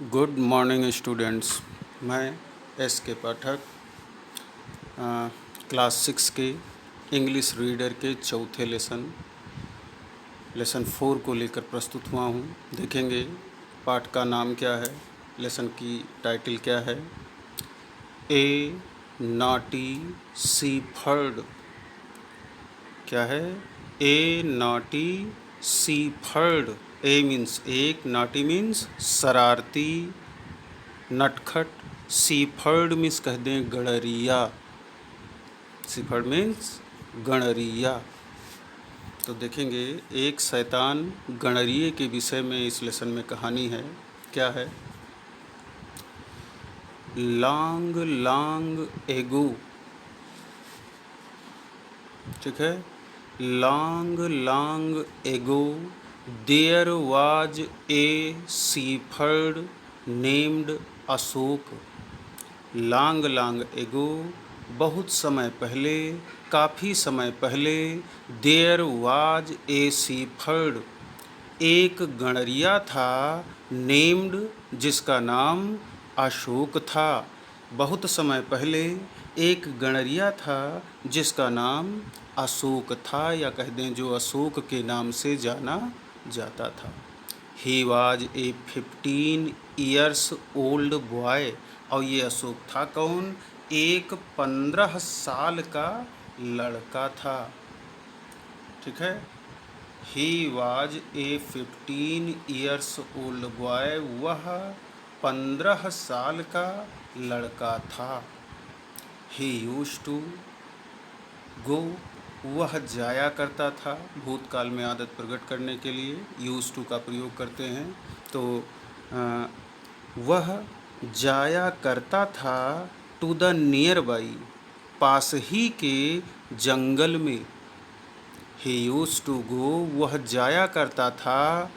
Good morning students. मैं S के पाठक class 6 के इंग्लिश रीडर के चौथे लेसन 4 को लेकर प्रस्तुत हुआ हूँ। देखेंगे पाठ का नाम क्या है, लेसन की टाइटल क्या है। ए नॉटी सीफर्ड। क्या है? ए नॉटी सीफर्ड। ए मीन्स एक, नॉटी मीन्स शरारती, नटखट। सीफर्ड मीन्स कह दें गणरिया। सीफर्ड मीन्स गणरिया। तो देखेंगे एक शैतान गणरिये के विषय में इस लेसन में कहानी है। क्या है? Long long ago. ठीक है। Long long ago there was a shepherd named Ashok. Long long ago बहुत समय पहले, काफ़ी समय पहले, देयर वाज ए सीफर्ड एक गणरिया था, नेम्ड जिसका नाम अशोक था। बहुत समय पहले एक गणरिया था जिसका नाम अशोक था, या कह दें जो अशोक के नाम से जाना जाता था। He was a 15 years old boy. और ये अशोक था कौन? एक 15 साल का लड़का था। ठीक है। He was a 15 years old boy. वह 15 साल का लड़का था। ही यूज टू गो। वह जाया करता था। भूतकाल में आदत प्रकट करने के लिए यूज टू का प्रयोग करते हैं। तो वह जाया करता था टू द नियर बाई, पास ही के जंगल में। ही यूज टू गो, वह जाया करता था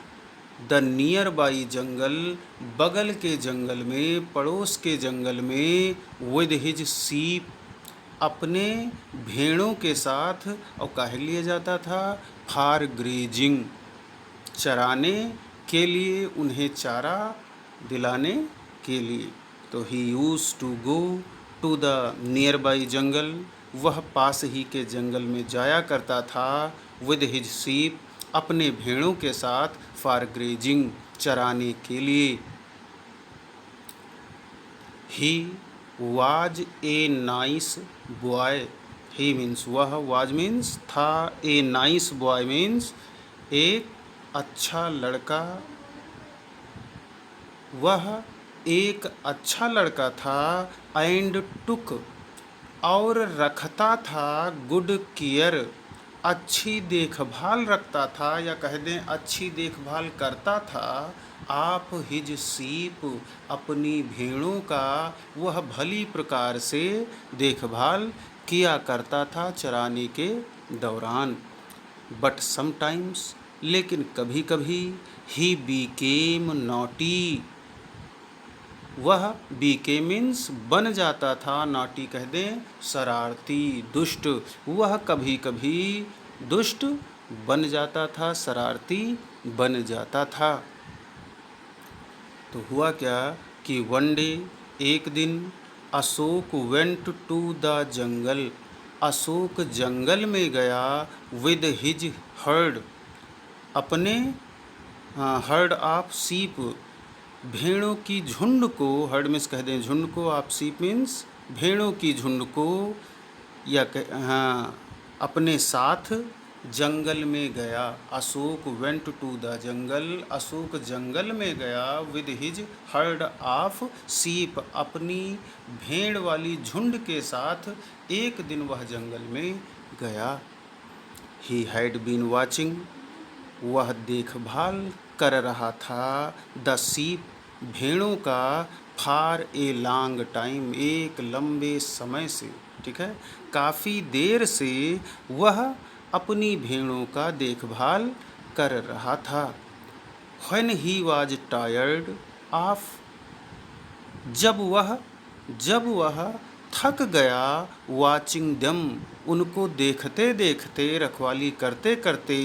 द नियर बाई जंगल, बगल के जंगल में, पड़ोस के जंगल में, विद हिज सीप, अपने भेड़ों के साथ। और काहे लिए जाता था? फॉर ग्रेजिंग, चराने के लिए, उन्हें चारा दिलाने के लिए। तो he used to go to the nearby jungle, वह पास ही के जंगल में जाया करता था। विद हिज सीप, अपने भेड़ों के साथ। फॉर ग्रेजिंग, चराने के लिए। He was a nice boy. He means वह, वाज मीन्स था, ए नाइस बॉय मीन्स एक अच्छा लड़का। वह एक अच्छा लड़का था। एंड टुक, और रखता था, गुड केयर, अच्छी देखभाल रखता था, या कह दें अच्छी देखभाल करता था। आप हिज सीप, अपनी भेड़ों का वह भली प्रकार से देखभाल किया करता था चराने के दौरान। बट समटाइम्स, लेकिन कभी कभी, ही बीकेम नॉटी, वह बीके मीन्स बन जाता था, नॉटी कह दें शरारती, दुष्ट। वह कभी कभी दुष्ट बन जाता था, शरारती बन जाता था। तो हुआ क्या कि वन डे, एक दिन, Ashok went to the jungle, Ashok जंगल में गया। विद हिज हर्ड, अपने हर्ड ऑफ सीप, भेड़ों की झुंड को। हर्ड मीन्स कह दें झुंड को, ऑफ सीप मीन्स भेड़ों की झुंड को, या अपने साथ जंगल में गया। Ashok went to the jungle, Ashok जंगल में गया। विद हिज हर्ड ऑफ सीप, अपनी भेड़ वाली झुंड के साथ एक दिन वह जंगल में गया। ही हैड बीन वॉचिंग, वह देखभाल कर रहा था, द सीप, भेड़ों का, फॉर ए लॉन्ग टाइम, एक लंबे समय से। ठीक है। काफ़ी देर से वह अपनी भेड़ों का देखभाल कर रहा था। When he was tired of, जब वह थक गया, वाचिंग दम, उनको देखते देखते, रखवाली करते करते।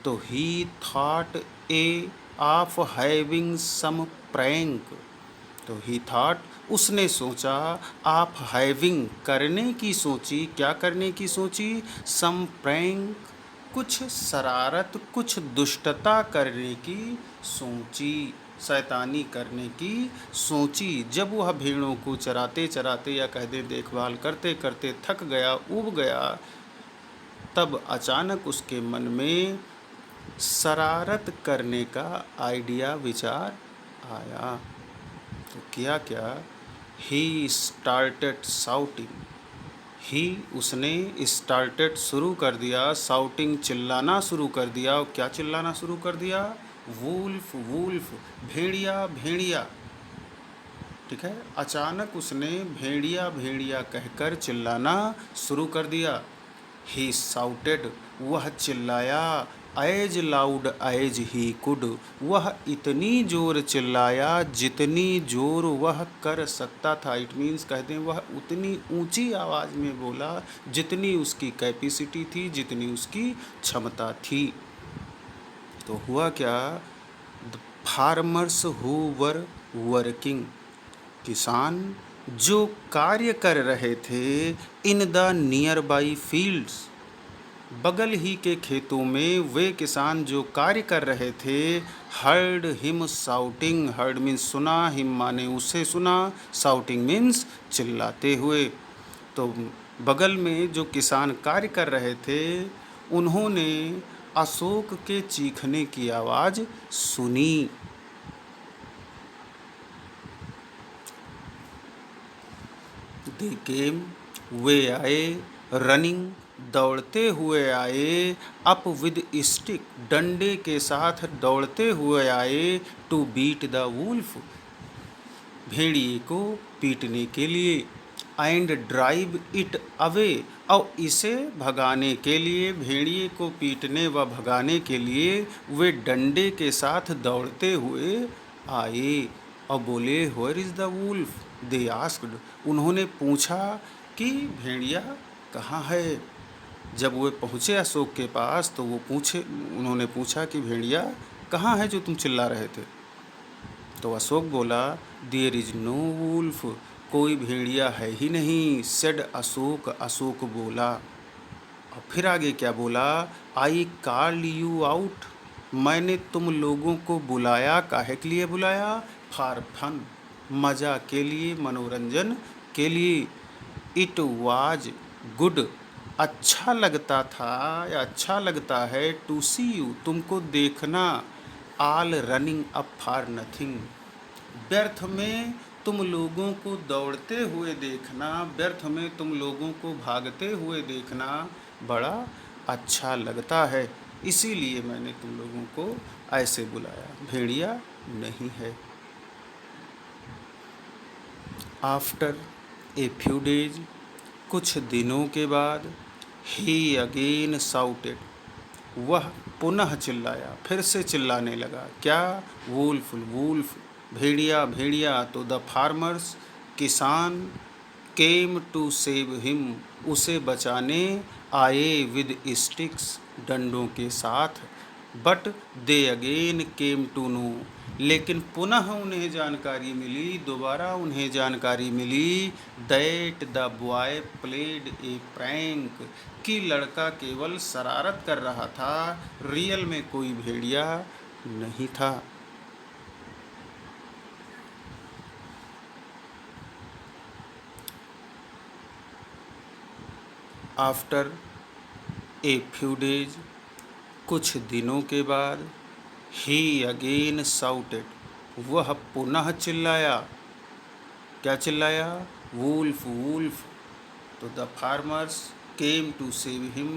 तो he thought a of having some prank, तो ही थॉट, उसने सोचा, आप हैविंग, करने की सोची, क्या करने की सोची, सम प्रैंक, कुछ शरारत, कुछ दुष्टता करने की सोची, शैतानी करने की सोची। जब वह भेड़ों को चराते चराते या कह दें देखभाल करते करते थक गया, ऊब गया, तब अचानक उसके मन में शरारत करने का आइडिया, विचार आया। तो किया क्या, ही स्टार्टेड शाउटिंग, ही, उसने स्टार्टेड शुरू कर दिया, शाउटिंग, चिल्लाना शुरू कर दिया। और क्या चिल्लाना शुरू कर दिया, वुल्फ वुल्फ, भेड़िया भेड़िया। ठीक है, अचानक उसने भेड़िया भेड़िया कहकर चिल्लाना शुरू कर दिया। ही शाउटेड, वह चिल्लाया, as loud as he could, वह इतनी जोर चिल्लाया जितनी जोर वह कर सकता था। इट मीन्स कहते हैं वह उतनी ऊंची आवाज़ में बोला जितनी उसकी कैपेसिटी थी, जितनी उसकी क्षमता थी। तो हुआ क्या, the farmers who were working, किसान जो कार्य कर रहे थे, in the near by fields, बगल ही के खेतों में वे किसान जो कार्य कर रहे थे, heard him shouting, heard means सुना, हिम माने उसे सुना, शाउटिंग मीन्स चिल्लाते हुए। तो बगल में जो किसान कार्य कर रहे थे, उन्होंने अशोक के चीखने की आवाज़ सुनी। दे केम, वे आए, रनिंग, दौड़ते हुए आए, अप विद स्टिक, डंडे के साथ दौड़ते हुए आए, टू बीट द वुल्फ, भेड़िए को पीटने के लिए, एंड ड्राइव इट अवे, और इसे भगाने के लिए, भेड़िए को पीटने व भगाने के लिए वे डंडे के साथ दौड़ते हुए आए और बोले, where is the wolf, they asked, उन्होंने पूछा कि भेड़िया कहाँ है। जब वे पहुँचे अशोक के पास तो उन्होंने पूछा कि भेड़िया कहाँ है जो तुम चिल्ला रहे थे। तो अशोक बोला, देयर इज नो वुल्फ, कोई भेड़िया है ही नहीं। सेड अशोक, अशोक बोला। और फिर आगे क्या बोला, आई कॉल्ड यू आउट, मैंने तुम लोगों को बुलाया, काहे के लिए बुलाया, फॉर फन, मज़ा के लिए, मनोरंजन के लिए। इट वाज गुड, अच्छा लगता था या अच्छा लगता है, टू सी यू, तुमको देखना, all running up for nothing, व्यर्थ में तुम लोगों को दौड़ते हुए देखना, व्यर्थ में तुम लोगों को भागते हुए देखना बड़ा अच्छा लगता है, इसीलिए मैंने तुम लोगों को ऐसे बुलाया, भेड़िया नहीं है। आफ्टर ए फ्यू डेज, कुछ दिनों के बाद, ही अगेन साउटेड, वह पुनः चिल्लाया, फिर से चिल्लाने लगा, क्या, वुल्फ वुल्फ, भेड़िया भेड़िया। तो द फार्मर्स, किसान, केम टू सेव हिम, उसे बचाने आए, विद स्टिक्स, डंडों के साथ। But they again came to know, लेकिन पुनः उन्हें जानकारी मिली, दोबारा उन्हें जानकारी मिली, that the boy played a prank, कि लड़का केवल शरारत कर रहा था, रियल में कोई भेड़िया नहीं था। आफ्टर ए फ्यू डेज, कुछ दिनों के बाद, ही अगेन साउटेड, वह पुनः चिल्लाया, क्या चिल्लाया, वुल्फ वुल्फ। तो the farmers came to save him,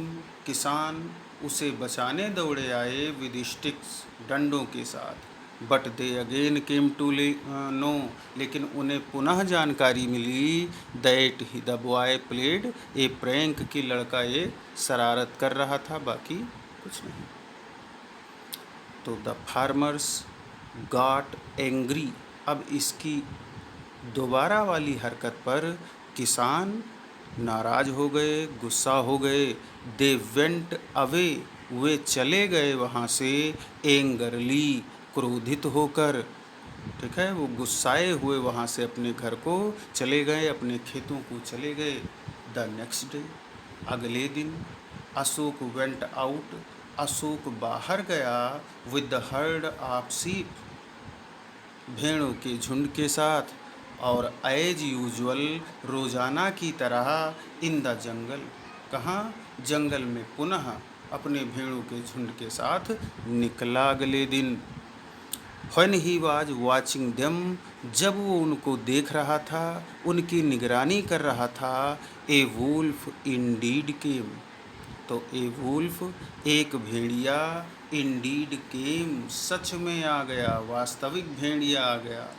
किसान उसे बचाने दौड़े आए, विद स्टिक्स, डंडों के साथ। But they again came to know, लेकिन उन्हें पुनः जानकारी मिली, that he the boy played a prank, कि लड़का ये शरारत कर रहा था, बाकी कुछ नहीं। तो द फार्मर्स गॉट एंग्री, अब इसकी दोबारा वाली हरकत पर किसान नाराज हो गए, गुस्सा हो गए। दे वेंट अवे, वे चले गए वहाँ से, एंगरली, क्रोधित होकर। ठीक है, वो गुस्साए हुए वहाँ से अपने घर को चले गए, अपने खेतों को चले गए। द नेक्स्ट डे, अगले दिन, अशोक वेंट आउट, अशोक बाहर गया with the heard of sheep, भेड़ों के झुंड के साथ, और एज यूजुअल, रोजाना की तरह, इन द जंगल, कहाँ, जंगल में पुनः अपने भेड़ों के झुंड के साथ निकला अगले दिन। When he was watching them, जब वो उनको देख रहा था, उनकी निगरानी कर रहा था, ए वुल्फ इंडीड केम, तो ए वुल्फ, एक भेड़िया, इंडीड केम, सच में आ गया, वास्तविक भेड़िया आ गया।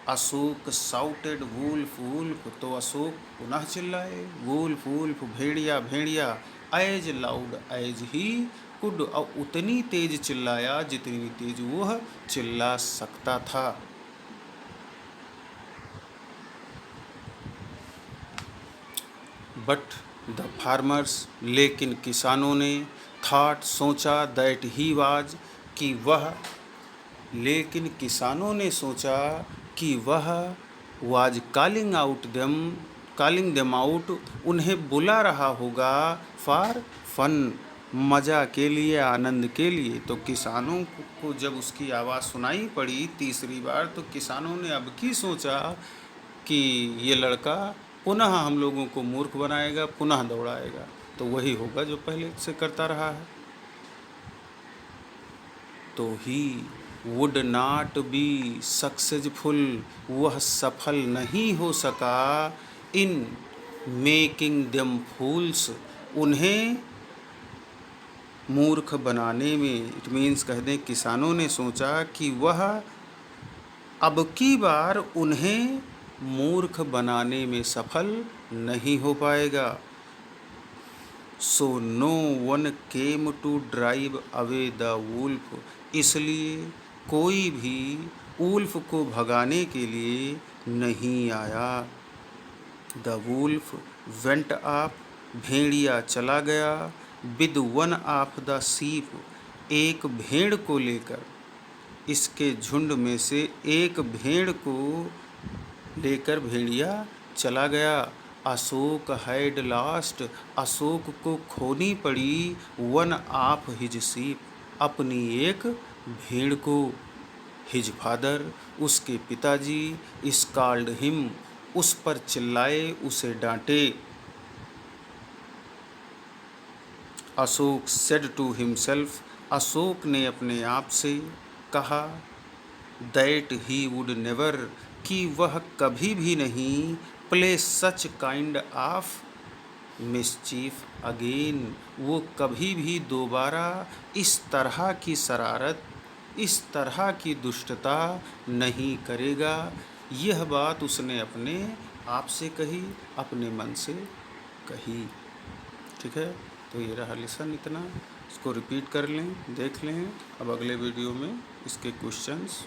अशोक साउटेड वुल्फ वुल्फ, तो अशोक पुनः चिल्लाए, वुल्फ वुल्फ, भेड़िया भेड़िया, as loud as he could, और उतनी तेज चिल्लाया जितनी तेज वह चिल्ला सकता था। बट द फार्मर्स, लेकिन किसानों ने, थॉट, सोचा, दैट ही वाज, कि वह, लेकिन किसानों ने सोचा कि वह, वाज कॉलिंग देम आउट, उन्हें बुला रहा होगा, फॉर फन, मज़ा के लिए, आनंद के लिए। तो किसानों को जब उसकी आवाज़ सुनाई पड़ी तीसरी बार, तो किसानों ने अब की सोचा कि ये लड़का पुनः हम लोगों को मूर्ख बनाएगा, पुनः दौड़ाएगा, तो वही होगा जो पहले से करता रहा है। तो he would not be successful, वह सफल नहीं हो सका, इन मेकिंग देम फूल्स, उन्हें मूर्ख बनाने में। इट मीन्स कह दें, किसानों ने सोचा कि वह अब की बार उन्हें मूर्ख बनाने में सफल नहीं हो पाएगा। So no one came to drive away the wolf, इसलिए कोई भी वुल्फ को भगाने के लिए नहीं आया। द वुल्फ वेंट ऑफ, भेड़िया चला गया, with one of the sheep, एक भेड़ को लेकर, इसके झुंड में से एक भेड़ को लेकर भेड़िया चला गया। अशोक हैड लास्ट, अशोक को खोनी पड़ी, वन ऑफ हिज शीप, अपनी एक भेड़ को। हिज फादर, उसके पिताजी, स्कॉल्ड हिम, उस पर चिल्लाए, उसे डांटे। Ashok said to himself, Ashok ने अपने आप से कहा, दैट ही वुड नेवर, कि वह कभी भी नहीं, play such kind of mischief again, वो कभी भी दोबारा इस तरह की शरारत, इस तरह की दुष्टता नहीं करेगा। यह बात उसने अपने आप से कही, अपने मन से कही। ठीक है, तो ये रहा लेसन इतना, इसको रिपीट कर लें, देख लें। अब अगले वीडियो में इसके क्वेश्चंस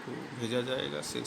को भेजा जाएगा से